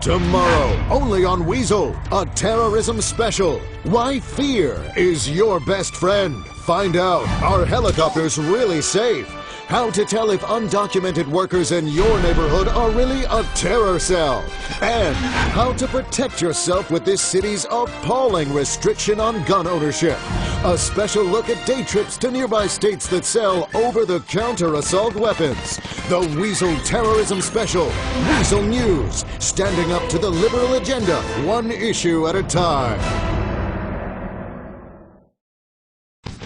Tomorrow, only on Weasel, a terrorism special. Why fear is your best friend. Find out, are helicopters really safe? How to tell if undocumented workers in your neighborhood are really a terror cell. And how to protect yourself with this city's appalling restriction on gun ownership. A special look at day trips to nearby states that sell over-the-counter assault weapons. The Weasel Terrorism Special. Weasel News. Standing up to the liberal agenda, one issue at a time.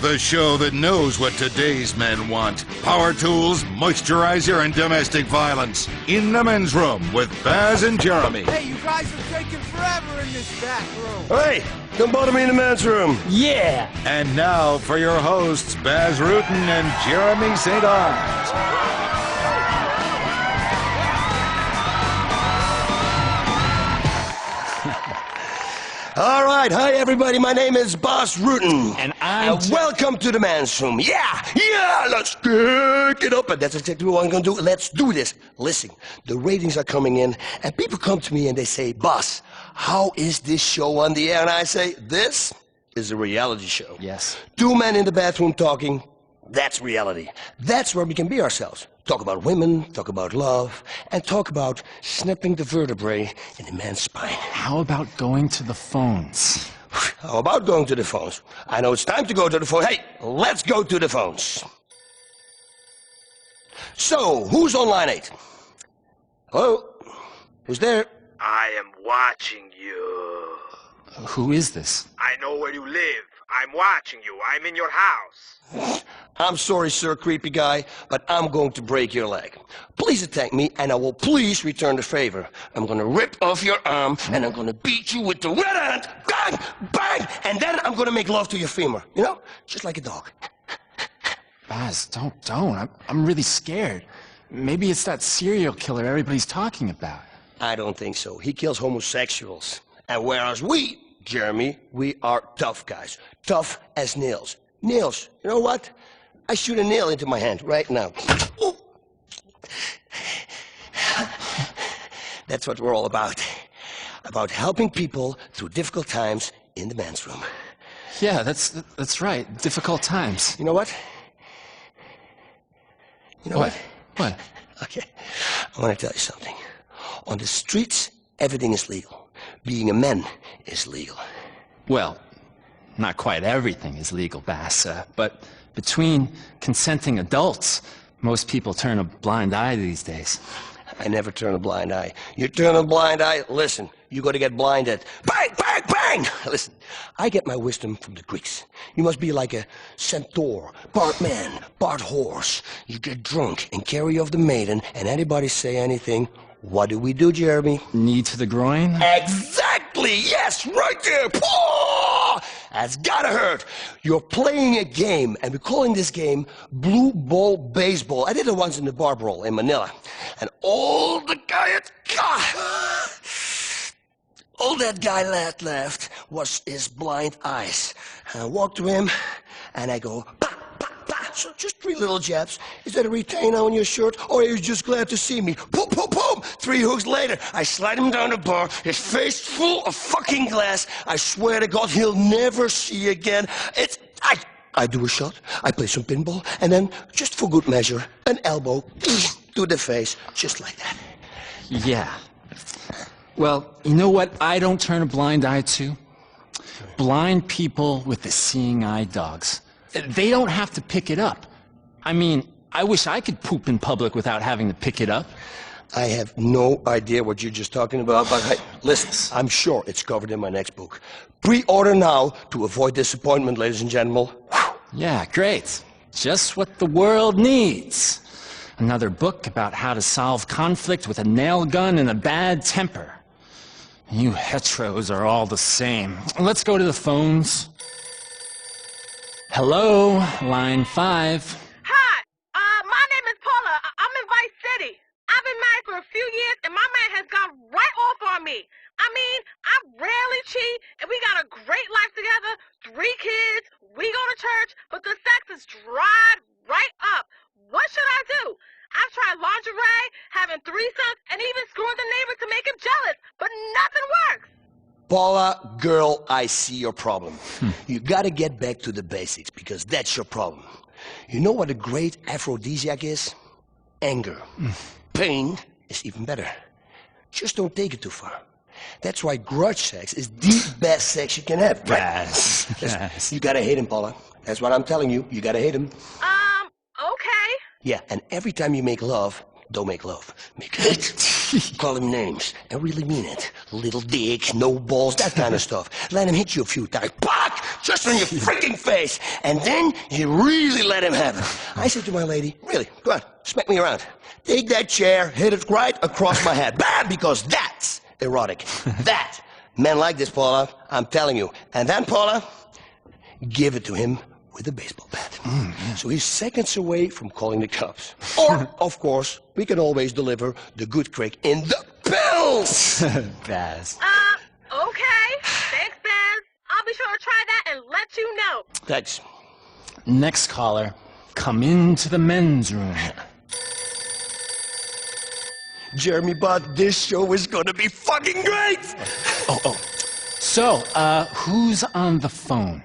The show that knows what today's men want. Power tools, moisturizer, and domestic violence. In the men's room with Baz and Jeremy. Hey, you guys are taking forever in this back room. Hey, don't bother me in the men's room. Yeah. And now for your hosts, Baz Rutten and Jeremy St. Arms. All right, hi everybody, my name is Baz Rutten. And I'm... welcome to the men's room. Yeah, let's kick it up. And that's exactly what I'm gonna do. Let's do this. Listen, the ratings are coming in, and people come to me and they say, Baz, how is this show on the air? And I say, this is a reality show. Yes. Two men in the bathroom talking, that's reality. That's where we can be ourselves. Talk about women, talk about love, and talk about snapping the vertebrae in a man's spine. How about going to the phones? How about going to the phones? I know it's time to go to the phone. Hey, let's go to the phones. So, who's on line 8? Hello? Who's there? I am watching you. Who is this? I know where you live. I'm watching you. I'm in your house. I'm sorry, sir, creepy guy, but I'm going to break your leg. Please attack me, and I will please return the favor. I'm gonna rip off your arm, and I'm gonna beat you with the red hand. Bang! Bang! And then I'm gonna make love to your femur. You know? Just like a dog. Baz, don't. I'm really scared. Maybe it's that serial killer everybody's talking about. I don't think so. He kills homosexuals. And whereas we, Jeremy, we are tough guys. Tough as nails. Nails. You know what? I shoot a nail into my hand right now. Ooh. That's what we're all about. About helping people through difficult times in the men's room. Yeah, that's right. Difficult times. You know what? You know what? What? Okay. I want to tell you something. On the streets, everything is legal. Being a man is legal. Well, not quite everything is legal, Baz, but between consenting adults, most people turn a blind eye these days. I never turn a blind eye. You turn a blind eye, listen, you got to get blinded. Bang, bang, bang! Listen, I get my wisdom from the Greeks. You must be like a centaur, part man, part horse. You get drunk and carry off the maiden, and anybody say anything, what do we do, Jeremy? Knee to the groin? Exactly, yes, right there. Paw! That's gotta hurt. You're playing a game, and we're calling this game Blue Ball Baseball. I did it once in the bar brawl in Manila. And all that guy left was his blind eyes. And I walked to him, and I go, bah, bah, bah. So just 3 little jabs. Is that a retainer on your shirt, or are you just glad to see me? Boom, boom, boom! 3 hooks later, I slide him down the bar, his face full of fucking glass. I swear to God, he'll never see again. I do a shot, I play some pinball, and then, just for good measure, an elbow to the face, just like that. Yeah. Well, you know what I don't turn a blind eye to? Blind people with the seeing eye dogs. They don't have to pick it up. I mean, I wish I could poop in public without having to pick it up. I have no idea what you're just talking about, but hey, listen, I'm sure it's covered in my next book. Pre-order now to avoid disappointment, ladies and gentlemen. Yeah, great. Just what the world needs. Another book about how to solve conflict with a nail gun and a bad temper. You heteros are all the same. Let's go to the phones. Hello, line 5. Hi, my name is Paula. I'm in Vice City. I've been married for a few years, and my man has gone right off on me. I mean, I rarely cheat, and we got a great life together, 3 kids, we go to church, but the sex is dried right up. What should I do? I've tried lingerie, having threesomes, and even screwing the neighbor to make him jealous, but Paula, girl, I see your problem. You gotta get back to the basics because that's your problem. You know what a great aphrodisiac is? Anger. Pain is even better. Just don't take it too far. That's why grudge sex is the best sex you can have. Right? Yes. Listen, you gotta hate him, Paula. That's what I'm telling you. You gotta hate him. Okay. Yeah, and every time you make love, don't make love. Make hate. Call him names and really mean it. Little dick, no balls, that kind of stuff. Let him hit you a few times. Pack! Just on your freaking face. And then you really let him have it. I said to my lady, really, go on, smack me around. Take that chair, hit it right across my head. Bam! Because that's erotic. That. Men like this, Paula. I'm telling you. And then, Paula, give it to him with a baseball bat. So he's seconds away from calling the cops. Or, of course, we can always deliver the good crack in the pills. Baz. Okay. Thanks, Baz. I'll be sure to try that and let you know. Thanks. Next caller, come into the men's room. Jeremy Bud, this show is gonna be fucking great! So, who's on the phone?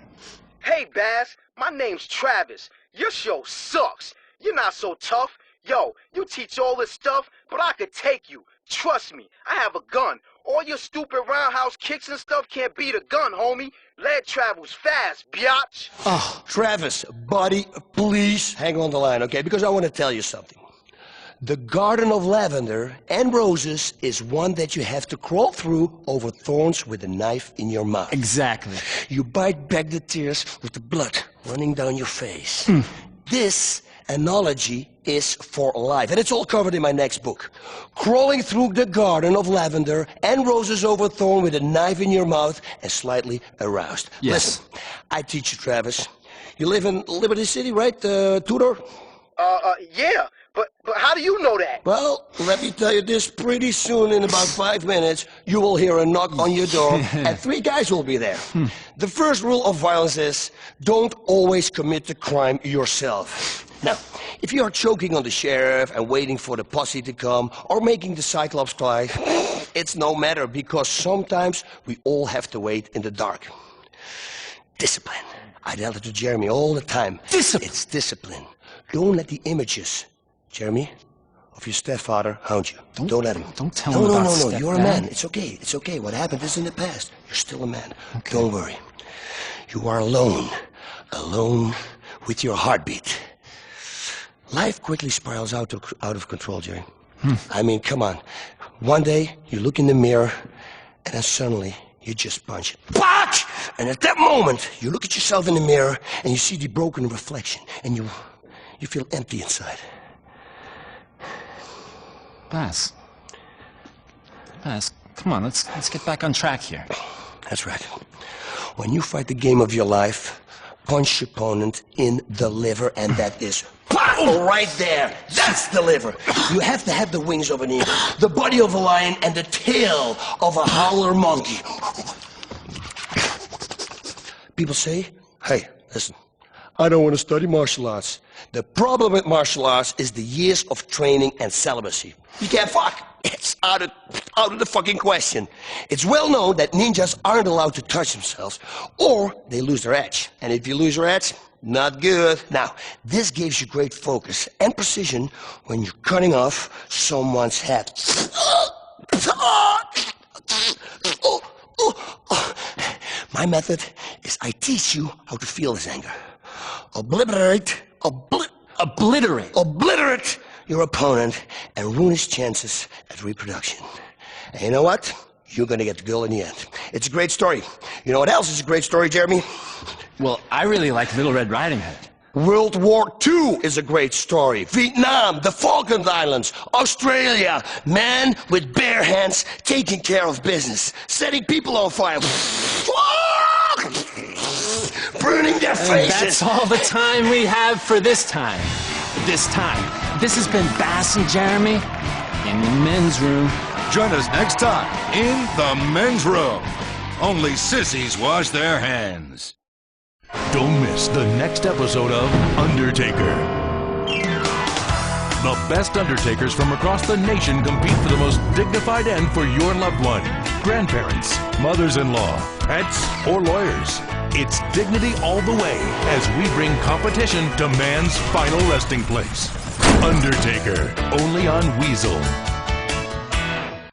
Hey, Baz, my name's Travis. Your show sucks. You're not so tough. Yo, you teach all this stuff, but I could take you. Trust me, I have a gun. All your stupid roundhouse kicks and stuff can't beat a gun, homie. Lead travels fast, biatch. Oh, Travis, buddy, please hang on the line, okay? Because I want to tell you something. The Garden of Lavender and Roses is one that you have to crawl through over thorns with a knife in your mouth. Exactly. You bite back the tears with the blood running down your face. This analogy is for life, and it's all covered in my next book. Crawling through the Garden of Lavender and Roses over thorn with a knife in your mouth and slightly aroused. Yes. Listen, I teach you, Travis. You live in Liberty City, right, Tudor? Yeah, but how do you know that? Well, let me tell you this, pretty soon, in about 5 minutes, you will hear a knock on your door, and 3 guys will be there. The first rule of violence is, don't always commit the crime yourself. Now, if you are choking on the sheriff and waiting for the posse to come, or making the Cyclops cry, it's no matter, because sometimes we all have to wait in the dark. Discipline. I tell it to Jeremy all the time. Discipline. It's discipline. Don't let the images, Jeremy, of your stepfather hound you. Don't let him. Don't tell him about No. stepdad. You're a man. It's okay. It's okay. What happened is in the past. You're still a man. Okay. Don't worry. You are alone. Alone with your heartbeat. Life quickly spirals out of control, Jerry. I mean, come on. One day, you look in the mirror, and then suddenly, you just punch it. Fuck! And at that moment, you look at yourself in the mirror, and you see the broken reflection, and you feel empty inside. Baz, come on, let's get back on track here. That's right. When you fight the game of your life, punch your opponent in the liver, and that is right there. That's the liver. You have to have the wings of an eagle, the body of a lion, and the tail of a howler monkey. People say, hey, listen, I don't want to study martial arts. The problem with martial arts is the years of training and celibacy. You can't fuck. It's out of the fucking question. It's well known that ninjas aren't allowed to touch themselves, or they lose their edge. And if you lose your edge, not good. Now, this gives you great focus and precision when you're cutting off someone's head. My method is I teach you how to feel this anger. Obliterate your opponent and ruin his chances at reproduction. And you know what? You're gonna get the girl in the end. It's a great story. You know what else is a great story, Jeremy? Well, I really like Little Red Riding Hood. World War II is a great story. Vietnam, the Falkland Islands, Australia, men with bare hands taking care of business, setting people on fire, burning their faces. That's all the time we have for this time. This has been Baz and Jeremy in the men's room. Join us next time in the men's room. Only sissies wash their hands. Don't miss the next episode of Undertaker. The best Undertakers from across the nation compete for the most dignified end for your loved one. Grandparents, mothers-in-law, pets, or lawyers. It's dignity all the way as we bring competition to man's final resting place. Undertaker, only on Weasel.